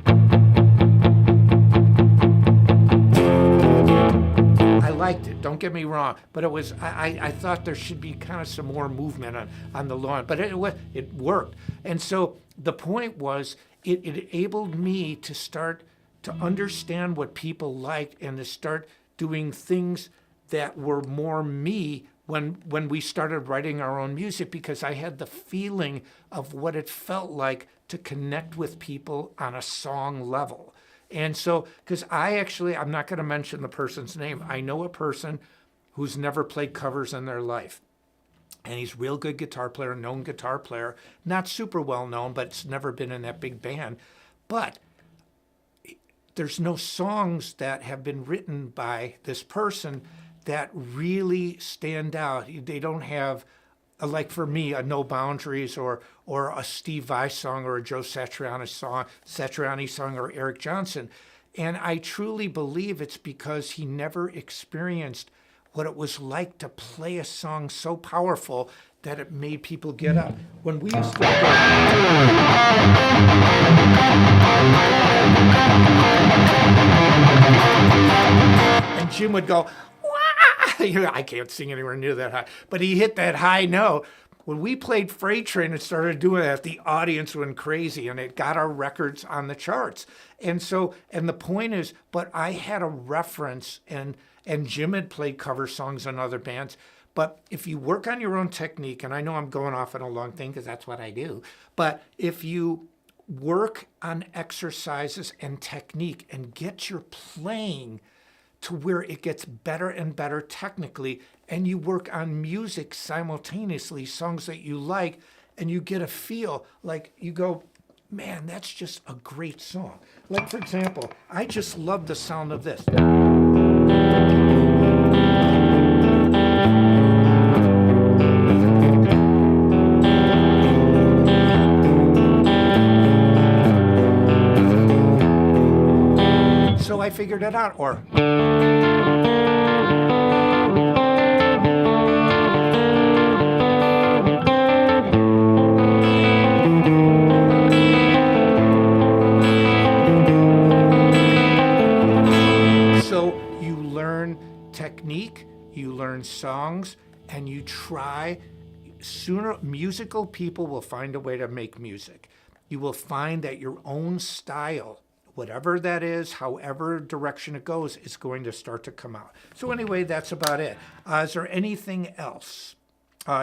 I liked it, don't get me wrong, but it was, I thought there should be kind of some more movement on the lawn, but it worked. And so the point was, it enabled me to start to understand what people liked and to start doing things that were more me when we started writing our own music, because I had the feeling of what it felt like to connect with people on a song level. And so, because I'm not going to mention the person's name. I know a person who's never played covers in their life. And he's a real good guitar player, known guitar player. Not super well known, but it's never been in that big band. But there's no songs that have been written by this person that really stand out. They don't have, like for me, a No Boundaries or a Steve Vai song or a Joe Satriani song or Eric Johnson. And I truly believe it's because he never experienced what it was like to play a song so powerful that it made people get up. When we used to and Jim would go, I can't sing anywhere near that high, but he hit that high note. When we played Freight Train and started doing that, the audience went crazy, and it got our records on the charts. And so, and the point is, but I had a reference, and Jim had played cover songs on other bands. But if you work on your own technique, and I know I'm going off on a long thing because that's what I do, but if you work on exercises and technique and get your playing to where it gets better and better technically, and you work on music simultaneously, songs that you like, and you get a feel like you go, man, that's just a great song. Like, for example, I just love the sound of this. figured it out, or so you learn technique, you learn songs, and you try. Sooner, musical people will find a way to make music. You will find that your own style, whatever that is, however direction it goes, is going to start to come out. So anyway, that's about it. Is there anything else?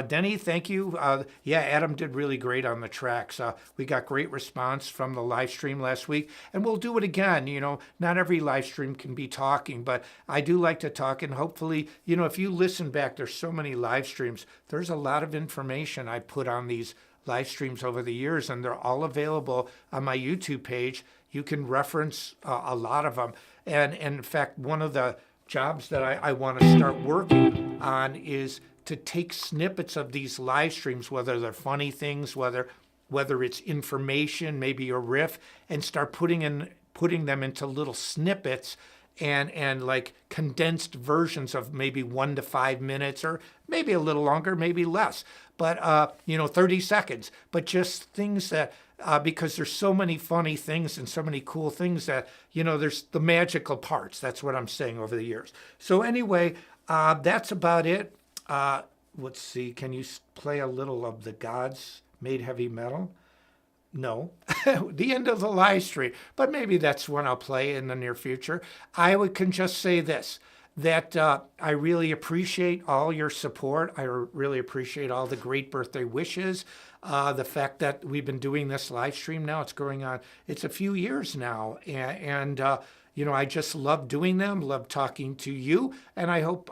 Denny, thank you. Yeah, Adam did really great on the tracks. We got great response from the live stream last week, and we'll do it again. You know, not every live stream can be talking, but I do like to talk, and hopefully, you know, if you listen back, there's so many live streams. There's a lot of information I put on these live streams over the years, and they're all available on my YouTube page. You can reference a lot of them. And in fact, one of the jobs that I want to start working on is to take snippets of these live streams, whether they're funny things, whether it's information, maybe a riff, and start putting them into little snippets and like condensed versions of maybe 1 to 5 minutes, or maybe a little longer, maybe less, but 30 seconds. But just things that because there's so many funny things and so many cool things that, you know, there's the magical parts. That's what I'm saying over the years. So anyway, that's about it. Let's see, can you play a little of The Gods Made Heavy Metal? No, the end of the live stream, but maybe that's when I'll play in the near future. Can just say this, that I really appreciate all your support. I really appreciate all the great birthday wishes. The fact that we've been doing this live stream now, it's going on, it's a few years now. And I just love doing them, love talking to you. And I hope,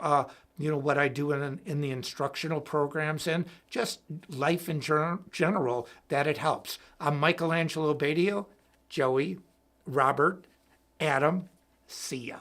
what I do in the instructional programs and just life in general, that it helps. I'm Michelangelo Badio, Joey, Robert, Adam, see ya.